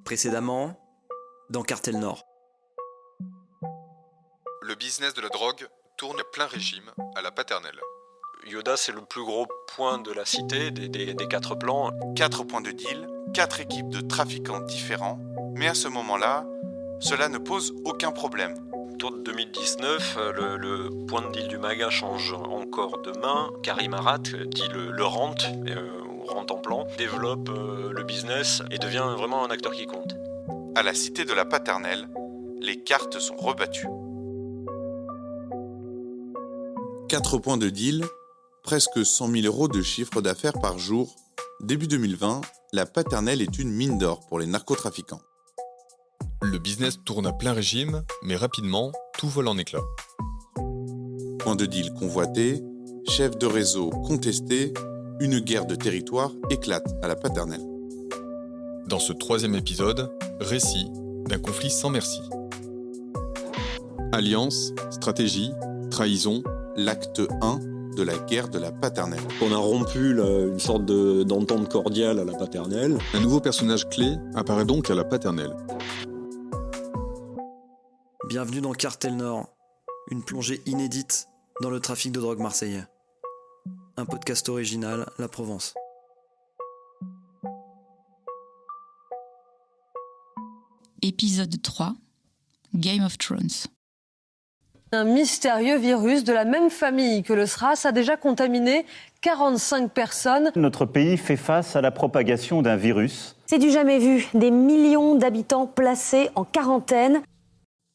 Précédemment, dans Cartel Nord. Le business de la drogue tourne à plein régime à la paternelle. Yoda, c'est le plus gros point de la cité, des 4 plans. 4 points de deal, 4 équipes de trafiquants différents, mais à ce moment-là, cela ne pose aucun problème. Autour de 2019, le point de deal du MAGA change encore de main. Karim Arat, dit le rent, ou rent en plan, développe le business et devient vraiment un acteur qui compte. À la cité de la paternelle, les cartes sont rebattues. 4 points de deal, presque 100 000 € de chiffre d'affaires par jour. Début 2020, la paternelle est une mine d'or pour les narcotrafiquants. Le business tourne à plein régime, mais rapidement, tout vole en éclats. Point de deal convoité, chef de réseau contesté, une guerre de territoire éclate à la paternelle. Dans ce 3e épisode, récit d'un conflit sans merci. Alliance, stratégie, trahison, l'acte 1 de la guerre de la paternelle. On a rompu une sorte d'entente cordiale à la paternelle. Un nouveau personnage clé apparaît donc à la paternelle. Bienvenue dans Cartel Nord, une plongée inédite dans le trafic de drogue marseillais. Un podcast original, La Provence. Épisode 3, Game of Thrones. Un mystérieux virus de la même famille que le SRAS a déjà contaminé 45 personnes. Notre pays fait face à la propagation d'un virus. C'est du jamais vu, des millions d'habitants placés en quarantaine.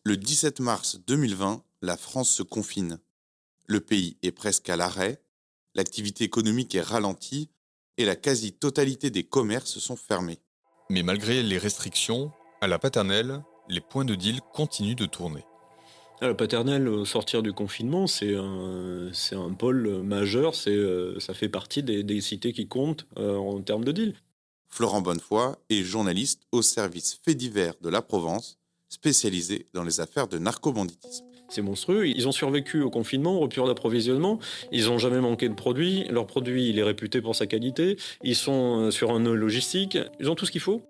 Le 17 mars 2020, la France se confine. Le pays est presque à l'arrêt, l'activité économique est ralentie et la quasi-totalité des commerces sont fermés. Mais malgré les restrictions, à la paternelle, les points de deal continuent de tourner. À la paternelle, au sortir du confinement, c'est un pôle majeur, ça fait partie des cités qui comptent en termes de deal. Florent Bonnefoy est journaliste au service faits divers de la Provence, spécialisé dans les affaires de narcobanditisme. C'est monstrueux, ils ont survécu au confinement, rupture d'approvisionnement, ils n'ont jamais manqué de produits, leur produit il est réputé pour sa qualité, ils sont sur un nœud logistique, ils ont tout ce qu'il faut.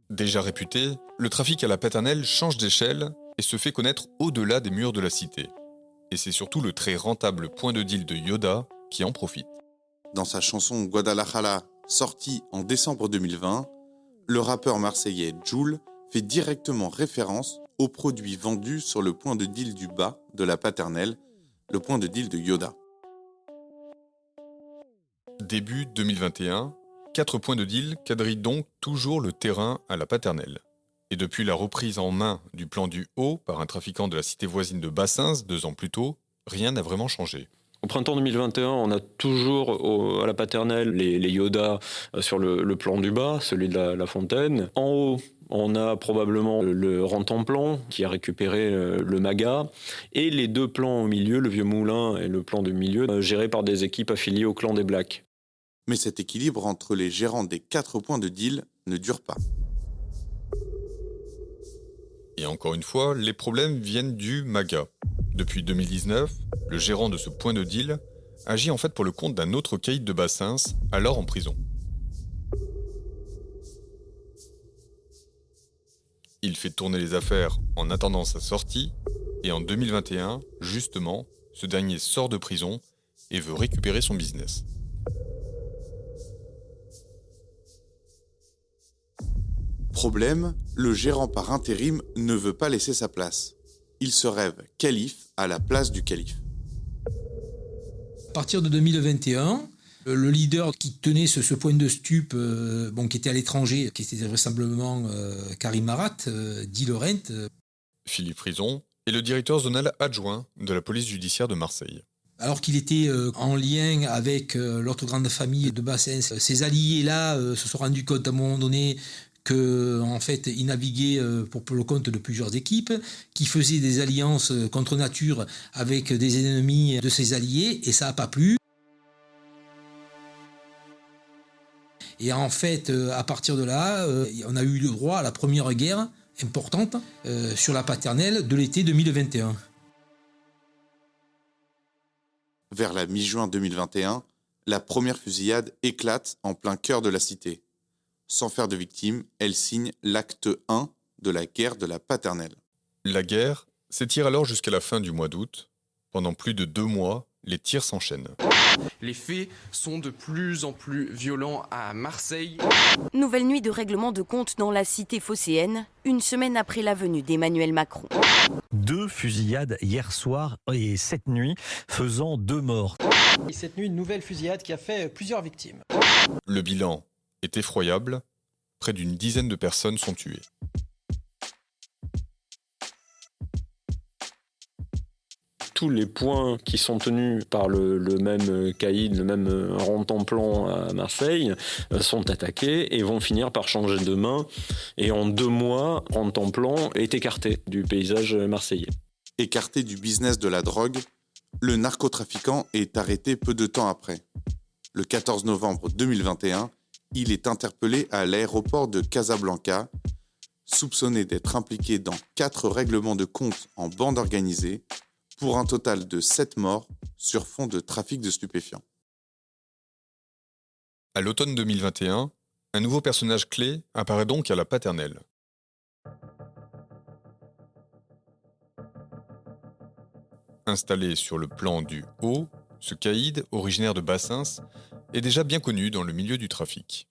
Déjà réputé, le trafic à la paternelle change d'échelle et se fait connaître au-delà des murs de la cité. Et c'est surtout le très rentable point de deal de Yoda qui en profite. Dans sa chanson Guadalajara, sortie en décembre 2020, le rappeur marseillais Jul fait directement référence aux produits vendus sur le point de deal du bas de la paternelle, le point de deal de Yoda. Début 2021, 4 points de deal quadrillent donc toujours le terrain à la paternelle. Et depuis la reprise en main du plan du Haut par un trafiquant de la cité voisine de Bassins 2 ans plus tôt, rien n'a vraiment changé. Au printemps 2021, on a toujours à la paternelle les Yoda sur le plan du bas, celui de la Fontaine. En haut, on a probablement le Rent-en-Plan qui a récupéré le MAGA. Et les 2 plans au milieu, le Vieux Moulin et le plan du milieu, gérés par des équipes affiliées au clan des Blacks. Mais cet équilibre entre les gérants des 4 points de deal ne dure pas. Et encore une fois, les problèmes viennent du MAGA. Depuis 2019, le gérant de ce point de deal agit en fait pour le compte d'un autre caïd de Bassins, alors en prison. Il fait tourner les affaires en attendant sa sortie, et en 2021, justement, ce dernier sort de prison et veut récupérer son business. Problème, le gérant par intérim ne veut pas laisser sa place. Il se rêve calife à la place du calife. À partir de 2021, le leader qui tenait ce point de stup, qui était à l'étranger, qui était vraisemblablement Karim Arat, dit Laurent. Philippe Frison est le directeur zonal adjoint de la police judiciaire de Marseille. Alors qu'il était en lien avec l'autre grande famille de Bassins, ces alliés-là se sont rendus compte à un moment donné qu'en fait, il naviguait pour le compte de plusieurs équipes, qui faisaient des alliances contre nature avec des ennemis de ses alliés, et ça n'a pas plu. Et en fait, à partir de là, on a eu le droit à la première guerre importante sur la paternelle de l'été 2021. Vers la mi-juin 2021, la première fusillade éclate en plein cœur de la cité. Sans faire de victimes, elle signe l'acte 1 de la guerre de la Paternelle. La guerre s'étire alors jusqu'à la fin du mois d'août. Pendant plus de 2 mois, les tirs s'enchaînent. Les faits sont de plus en plus violents à Marseille. Nouvelle nuit de règlement de compte dans la cité phocéenne, une semaine après la venue d'Emmanuel Macron. 2 fusillades hier soir et cette nuit, faisant 2 morts. Et cette nuit, une nouvelle fusillade qui a fait plusieurs victimes. Le bilan est effroyable. Près d'une dizaine de personnes sont tuées. Tous les points qui sont tenus par le même caïd, le même rond-en-plan à Marseille, sont attaqués et vont finir par changer de main. Et en 2 mois, rond-en-plan est écarté du paysage marseillais. Écarté du business de la drogue, le narcotrafiquant est arrêté peu de temps après. Le 14 novembre 2021, il est interpellé à l'aéroport de Casablanca, soupçonné d'être impliqué dans 4 règlements de compte en bande organisée, pour un total de 7 morts sur fond de trafic de stupéfiants. À l'automne 2021, un nouveau personnage clé apparaît donc à la Paternelle. Installé sur le plan du Haut, ce caïd, originaire de Bassins, est déjà bien connu dans le milieu du trafic.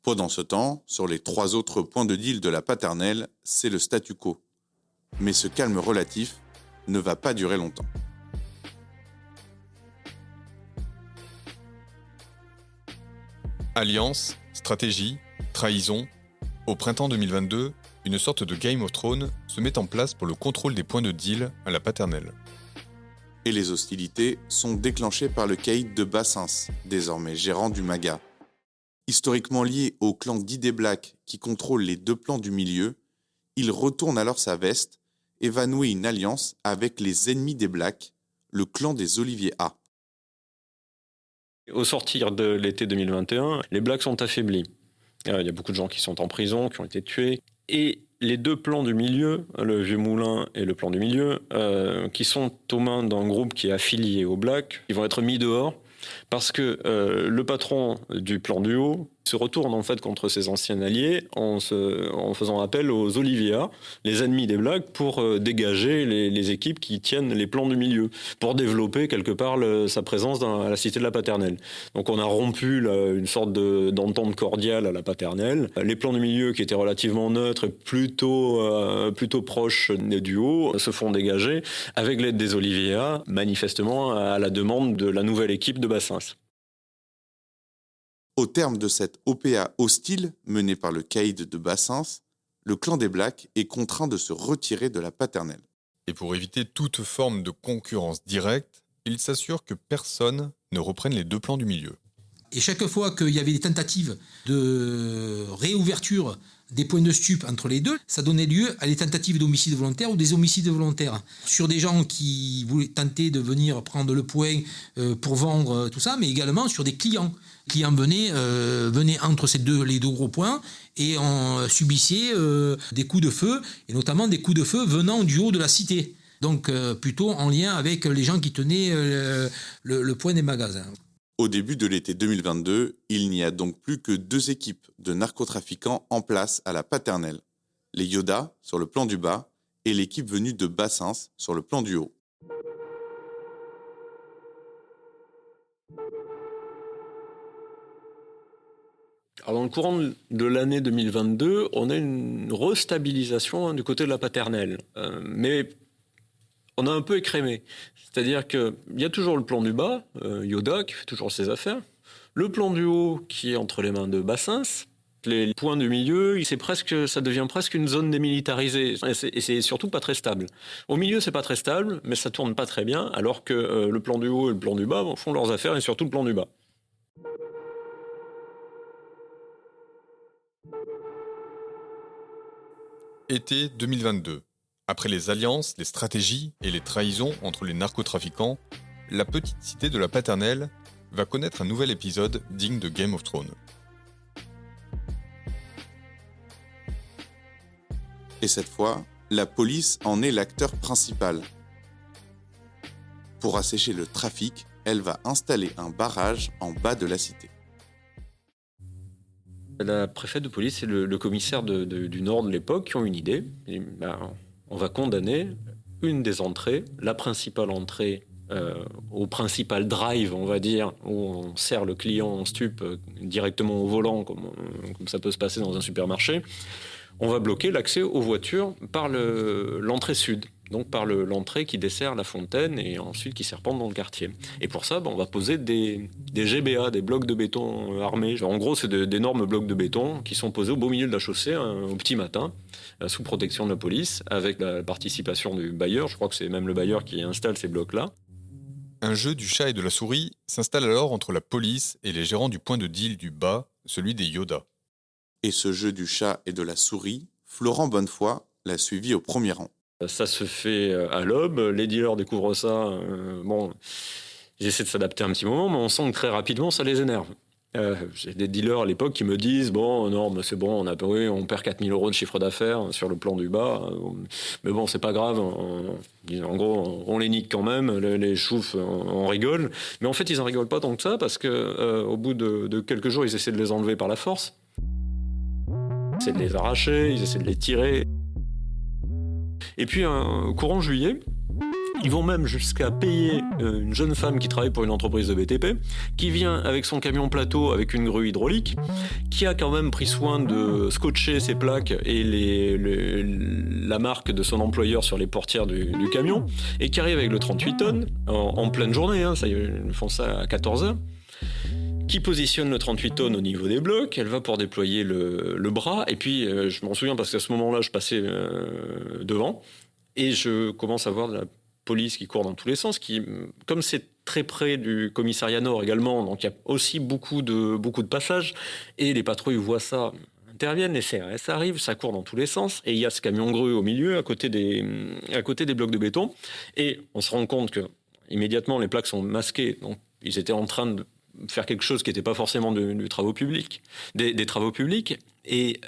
Pendant ce temps, sur les 3 autres points de deal de la Paternelle, c'est le statu quo. Mais ce calme relatif ne va pas durer longtemps. Alliance, stratégie, trahison. Au printemps 2022, une sorte de Game of Thrones se met en place pour le contrôle des points de deal à la Paternelle. Et les hostilités sont déclenchées par le caïd de Bassins, désormais gérant du Maga. Historiquement lié au clan d'Idé Black qui contrôle les 2 plans du milieu, il retourne alors sa veste et va nouer une alliance avec les ennemis des Blacks, le clan des Olivier A. Au sortir de l'été 2021, les Blacks sont affaiblis. Il y a beaucoup de gens qui sont en prison, qui ont été tués. Et les 2 plans du milieu, le Vieux Moulin et le plan du milieu, qui sont aux mains d'un groupe qui est affilié aux Blacks, ils vont être mis dehors parce que le patron du plan du Haut se retourne en fait contre ses anciens alliés en faisant appel aux Olivia, les ennemis des Blacks, pour dégager les équipes qui tiennent les plans du milieu, pour développer quelque part sa présence à la cité de la Paternelle. Donc on a rompu une sorte d'entente cordiale à la Paternelle. Les plans du milieu qui étaient relativement neutres et plutôt proches du Haut se font dégager avec l'aide des Olivia, manifestement à la demande de la nouvelle équipe de Bassins. Au terme de cette OPA hostile menée par le caïd de Bassins, le clan des Blacks est contraint de se retirer de la Paternelle. Et pour éviter toute forme de concurrence directe, il s'assure que personne ne reprenne les 2 plans du milieu. Et chaque fois qu'il y avait des tentatives de réouverture des points de stup entre les deux, ça donnait lieu à des tentatives d'homicide volontaire ou des homicides volontaires. Sur des gens qui voulaient tenter de venir prendre le point pour vendre tout ça, mais également sur des clients. Les clients venaient entre les deux gros points et on subissait des coups de feu, et notamment des coups de feu venant du haut de la cité. Donc plutôt en lien avec les gens qui tenaient le point des magasins. Au début de l'été 2022, il n'y a donc plus que 2 équipes de narcotrafiquants en place à la Paternelle. Les Yoda sur le plan du bas et l'équipe venue de Bassins sur le plan du haut. Alors dans le courant de l'année 2022, on a une restabilisation du côté de la Paternelle. Mais on a un peu écrémé. C'est-à-dire qu'il y a toujours le plan du bas, Yoda, qui fait toujours ses affaires. Le plan du haut, qui est entre les mains de Bassins. Les points du milieu, ça devient presque une zone démilitarisée. Et c'est surtout pas très stable. Au milieu, c'est pas très stable, mais ça tourne pas très bien, alors que le plan du haut et le plan du bas font leurs affaires, et surtout le plan du bas. Été 2022. Après les alliances, les stratégies et les trahisons entre les narcotrafiquants, la petite cité de la Paternelle va connaître un nouvel épisode digne de Game of Thrones. Et cette fois, la police en est l'acteur principal. Pour assécher le trafic, elle va installer un barrage en bas de la cité. La préfète de police et le commissaire du Nord de l'époque qui ont une idée. Et, on va condamner une des entrées, la principale entrée au principal drive, on va dire, où on sert le client en stup directement au volant, comme ça peut se passer dans un supermarché. On va bloquer l'accès aux voitures par l'entrée sud, donc par l'entrée qui dessert la fontaine et ensuite qui serpente dans le quartier. Et pour ça, on va poser des GBA, des blocs de béton armés. En gros, c'est d'énormes blocs de béton qui sont posés au beau milieu de la chaussée au petit matin, sous protection de la police, avec la participation du bailleur. Je crois que c'est même le bailleur qui installe ces blocs-là. Un jeu du chat et de la souris s'installe alors entre la police et les gérants du point de deal du bas, celui des Yoda. Et ce jeu du chat et de la souris, Florent Bonnefoy l'a suivi au premier rang. Ça se fait à l'aube, les dealers découvrent ça. Ils essaient de s'adapter un petit moment, mais on sent que très rapidement, ça les énerve. J'ai des dealers à l'époque qui me disent « Bon, non, mais c'est bon, on perd 4 000 € de chiffre d'affaires sur le plan du bas. Mais bon, c'est pas grave. En gros, on les nique quand même. Les choufs, on rigole. » Mais en fait, ils en rigolent pas tant que ça parce qu'au bout de quelques jours, ils essaient de les enlever par la force. Ils essaient de les arracher, ils essaient de les tirer. Et puis, courant juillet, ils vont même jusqu'à payer une jeune femme qui travaille pour une entreprise de BTP, qui vient avec son camion plateau avec une grue hydraulique, qui a quand même pris soin de scotcher ses plaques et la marque de son employeur sur les portières du camion, et qui arrive avec le 38 tonnes, en pleine journée, ils font ça à 14h, qui positionne le 38 tonnes au niveau des blocs. Elle va pour déployer le bras, et puis je m'en souviens parce qu'à ce moment-là, je passais devant, et je commence à voir de la police qui court dans tous les sens, comme c'est très près du commissariat Nord également, donc il y a aussi beaucoup de passages, et les patrouilles voient ça, interviennent, les CRS arrivent, ça court dans tous les sens, et il y a ce camion grue au milieu, à côté des blocs de béton, et on se rend compte que immédiatement les plaques sont masquées, donc ils étaient en train de faire quelque chose qui n'était pas forcément des travaux publics. Et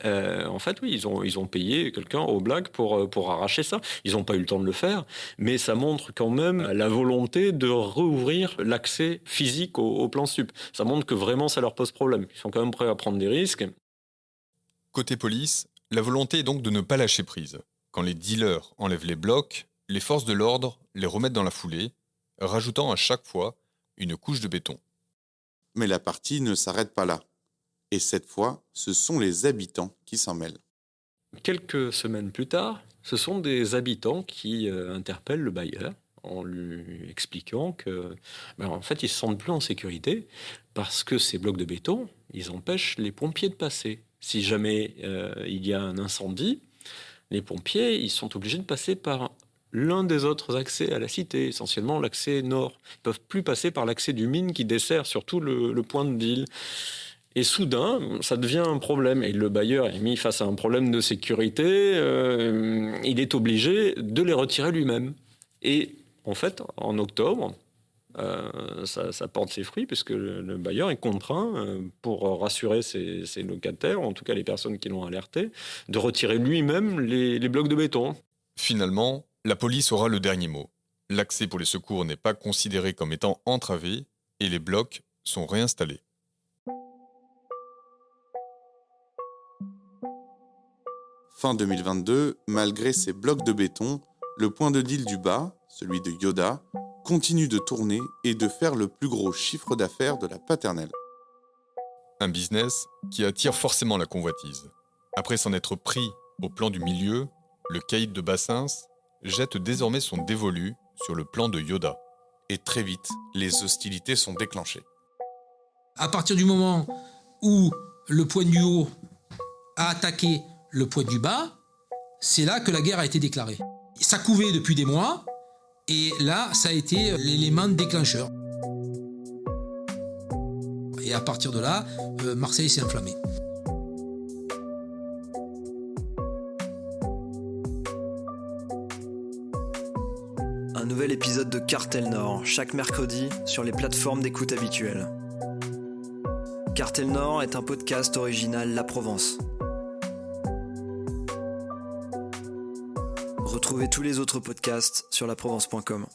en fait, oui, ils ont payé quelqu'un au black pour arracher ça. Ils n'ont pas eu le temps de le faire, mais ça montre quand même la volonté de rouvrir l'accès physique au plan sup. Ça montre que vraiment ça leur pose problème. Ils sont quand même prêts à prendre des risques. Côté police, la volonté est donc de ne pas lâcher prise. Quand les dealers enlèvent les blocs, les forces de l'ordre les remettent dans la foulée, rajoutant à chaque fois une couche de béton. Mais la partie ne s'arrête pas là. Et cette fois, ce sont les habitants qui s'en mêlent. Quelques semaines plus tard, ce sont des habitants qui interpellent le bailleur en lui expliquant que, en fait, ils ne se sentent plus en sécurité parce que ces blocs de béton, ils empêchent les pompiers de passer. Si jamais il y a un incendie, les pompiers, ils sont obligés de passer par l'un des autres accès à la cité, essentiellement l'accès nord. Ils ne peuvent plus passer par l'accès du mine qui dessert surtout le point de deal. Et soudain, ça devient un problème. Et le bailleur est mis face à un problème de sécurité. Il est obligé de les retirer lui-même. Et en fait, en octobre, ça porte ses fruits puisque le bailleur est contraint, pour rassurer ses locataires, en tout cas les personnes qui l'ont alerté, de retirer lui-même les blocs de béton. Finalement, la police aura le dernier mot. L'accès pour les secours n'est pas considéré comme étant entravé et les blocs sont réinstallés. Fin 2022, malgré ces blocs de béton, le point de deal du bas, celui de Yoda, continue de tourner et de faire le plus gros chiffre d'affaires de la paternelle. Un business qui attire forcément la convoitise. Après s'en être pris au plan du milieu, le caïd de Bassins jette désormais son dévolu sur le plan de Yoda. Et très vite, les hostilités sont déclenchées. À partir du moment où le point du haut a attaqué le point du bas, c'est là que la guerre a été déclarée. Ça couvait depuis des mois, et là, ça a été l'élément déclencheur. Et à partir de là, Marseille s'est enflammée. Un nouvel épisode de Cartel Nord, chaque mercredi sur les plateformes d'écoute habituelles. Cartel Nord est un podcast original La Provence. Retrouvez tous les autres podcasts sur laprovence.com.